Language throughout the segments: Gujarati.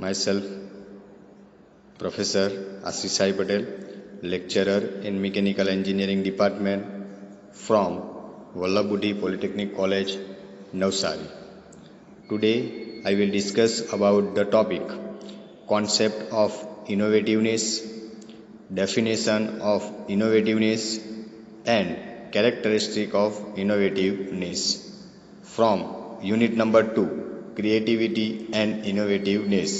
Myself, Professor Ashish Sai Patel, lecturer in Mechanical Engineering Department from Vallabhbudhi Polytechnic College, Navsari. Today, I will discuss about the topic concept of innovativeness, definition of innovativeness, and characteristic of innovativeness from unit number 2, creativity and innovativeness,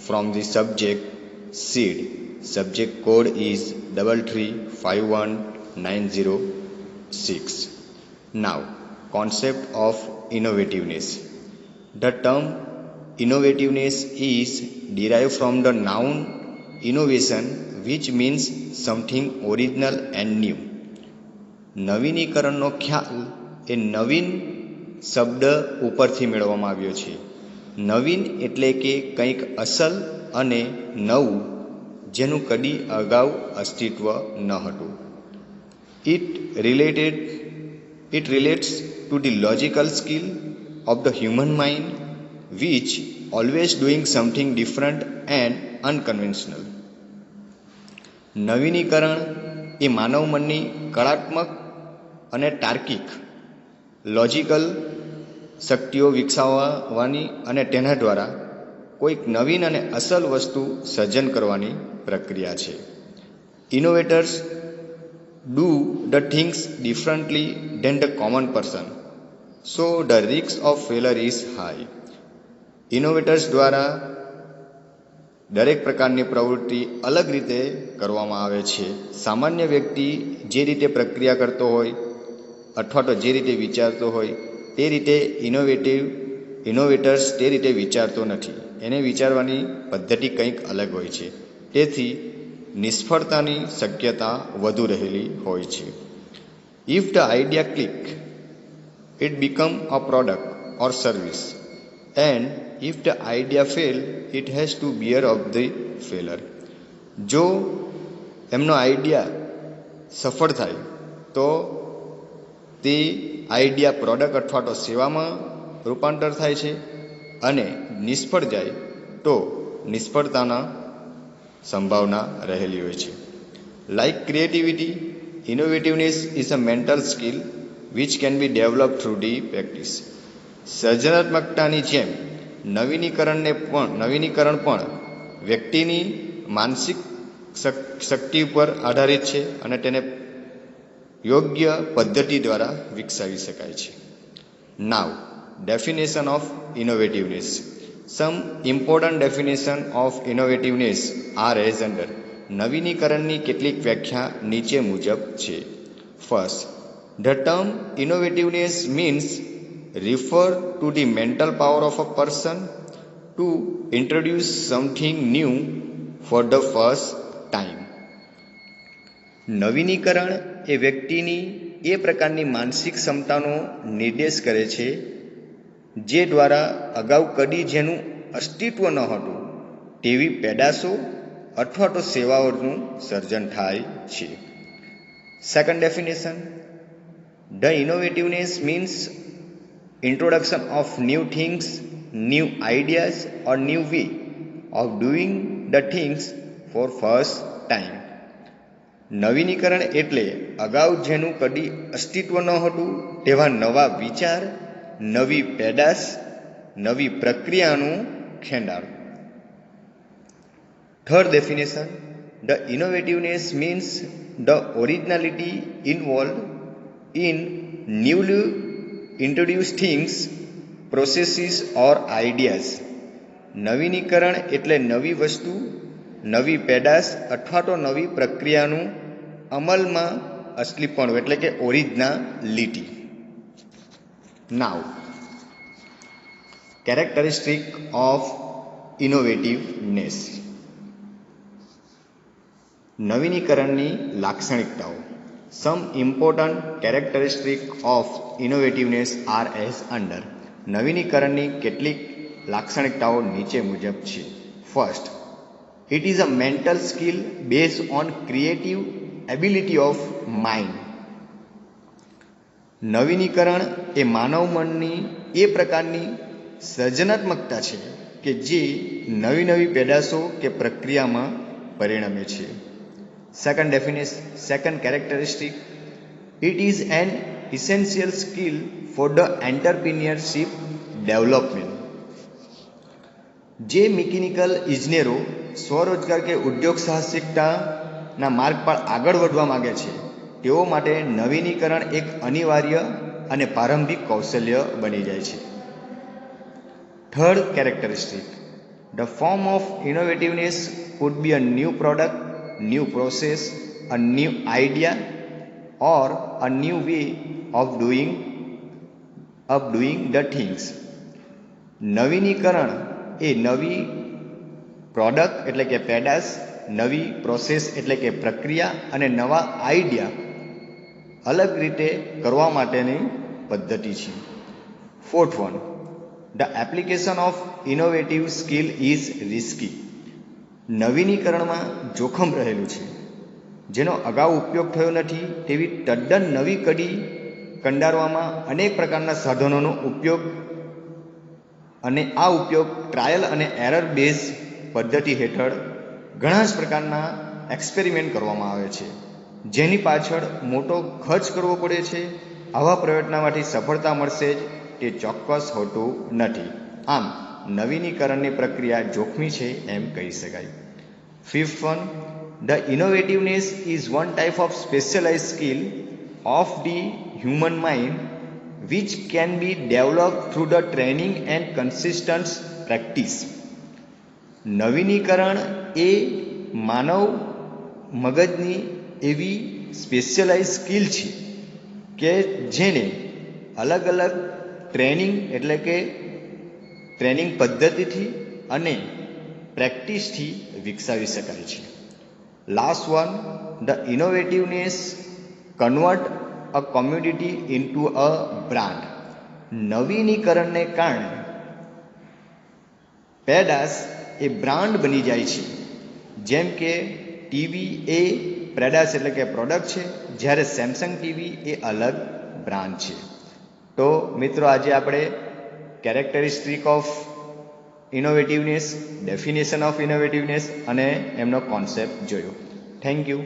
from the subject SEED. Subject code is 3351906. Now, concept of innovativeness. The term innovativeness is derived from the noun innovation, which means something original and new. નવીનીકરણનો ખ્યાલ એ નવીન શબ્દ ઉપરથી મેળવવામાં આવ્યો છે. નવીન એટલે કે કંઈક અસલ અને નવું જેનું કદી અગાઉ અસ્તિત્વ ન હતું. It relates to the logical skill of the human mind, which always doing something different and unconventional. નવીનીકરણ એ માનવ મનની કળાત્મક અને તાર્કિક લોજિકલ શક્તિઓ વિકસાવવાની અને તેના દ્વારા કોઈક નવીન અને અસલ વસ્તુ સર્જન કરવાની પ્રક્રિયા છે. Innovators do the things differently than the common person, so the risk of failure is high. Innovators દ્વારા દરેક પ્રકારની પ્રવૃત્તિ અલગ રીતે કરવામાં આવે છે. સામાન્ય વ્યક્તિ જે રીતે પ્રક્રિયા કરતો હોય અથવા તો જે રીતે વિચારતો હોય તે રીતે ઇનોવેટર્સ તે રીતે વિચારતો નથી. એને વિચારવાની પદ્ધતિ કંઈક અલગ હોય છે. તેથી નિષ્ફળતાની શક્યતા વધુ રહેલી હોય છે. If the idea click, it become a product or service, and if the idea fail, it has to bear of the failure. જો એમનો આઈડિયા સફળ થાય તો તે આઈડિયા પ્રોડક્ટ અથવા તો સેવામાં રૂપાંતર થાય છે, અને નિષ્ફળ જાય તો નિષ્ફળતાના સંભાવના રહેલી હોય છે. Like creativity, innovativeness is a mental skill which can be develop through the practice. સર્જનાત્મકતાની જેમ નવીનીકરણ પણ વ્યક્તિની માનસિક શક્તિ ઉપર આધારિત છે અને તેને યોગ્ય પદ્ધતિ દ્વારા વિકસાવી શકાય છે. Now, definition of innovativeness. Some important definition of innovativeness are as under. નવીનીકરણની કેટલીક વ્યાખ્યા નીચે મુજબ છે. First, the term innovativeness means refer to the mental power of a person to introduce something new for the first time. નવીનીકરણ એ વ્યક્તિની એ પ્રકારની માનસિક ક્ષમતાનો નિર્દેશ કરે છે જે દ્વારા અગાઉ કદી જેનું અસ્તિત્વ ન હતું તેવી પેદાશો અથવા તો સેવાઓનું સર્જન થાય છે. Second definition, the innovativeness means introduction of new things, new ideas or new way of doing the things for first time. નવીનીકરણ એટલે અગાઉ જેનું કદી અસ્તિત્વ ન હતું તેવા નવા વિચાર, નવી પેદાશ, નવી પ્રક્રિયાનું ખેંડાણ. Third definition, the innovativeness means the originality involve in newly introduce things, processes or ideas. નવીનીકરણ એટલે નવી વસ્તુ, નવી પેદાશ અથવા તો નવી પ્રક્રિયાનું અમલમાં અસલીપણું એટલે કે originality. Now, characteristic of innovativeness. નવીનીકરણની લાક્ષણિકતાઓ. Some important characteristic of innovativeness are as under. નવીનીકરણની કેટલીક લાક્ષણિકતાઓ નીચે મુજબ છે. First, it is a mental skill based on creative ability of mind. નવીનીકરણ એ માનવ મનની એ પ્રકારની સર્જનાત્મકતા છે કે જે નવી નવી પેદાશો કે પ્રક્રિયામાં પરિણમે છે. Second characteristic, it is an essential skill for the entrepreneurship development. જે મિકેનિકલ ઇજનેરો સ્વરોજગાર કે ઉદ્યોગ સાહસિકતાના માર્ગ પર આગળ વધવા માગે છે તેઓ માટે નવીનીકરણ એક અનિવાર્ય અને પ્રારંભિક કૌશલ્ય બની જાય છે. Third characteristic, the form of innovativeness could be a new product, new process, a new idea or a new way of doing the things. નવીનીકરણ એ નવી પ્રોડક્ટ એટલે કે પેદાશ, નવી પ્રોસેસ એટલે કે પ્રક્રિયા અને નવા આઈડિયા અલગ રીતે કરવા માટેની પદ્ધતિ છે. Fourth one, the application of innovative skill is risky. નવીનીકરણમાં જોખમ રહેલું છે. જેનો અગાઉ ઉપયોગ થયો નથી તેવી તદ્દન નવી કડી કંડારવામાં અનેક પ્રકારના સાધનોનો ઉપયોગ અને આ ઉપયોગ ટ્રાયલ અને એરર બેઝ પદ્ધતિ હેઠળ ઘણા જ પ્રકારના એક્સપેરિમેન્ટ કરવામાં આવે છે, જેની પાછળ મોટો ખર્ચ કરવો પડે છે. આવા પ્રયત્નોમાંથી સફળતા મળશે જ તે ચોક્કસ હોતું નથી. આમ નવીનીકરણની પ્રક્રિયા જોખમી છે એમ કહી શકાય. Fifth one, the innovativeness is one type of specialise skill of the human mind which can be developed through the training and consistent practice. નવીનીકરણ એ માનવ મગજની એવી સ્પેશિયલાઇઝ સ્કિલ છે કે જેને અલગ અલગ ટ્રેનિંગ એટલે કે ટ્રેનિંગ પદ્ધતિથી અને પ્રેક્ટિસથી વિકસાવી શકાય છે. Last one, the innovativeness convert a community into a brand. નવીનીકરણને કારણે પેદાશ એ બ્રાન્ડ બની જાય છે. જેમ કે ટીવી એ પેદાશ એટલે કે પ્રોડક્ટ છે, જ્યારે સેમસંગ ટીવી એ અલગ બ્રાન્ડ છે. તો મિત્રો આજે આપણે characteristic of innovativeness, definition of innovativeness અને એમનો કોન્સેપ્ટ જોયો. Thank you.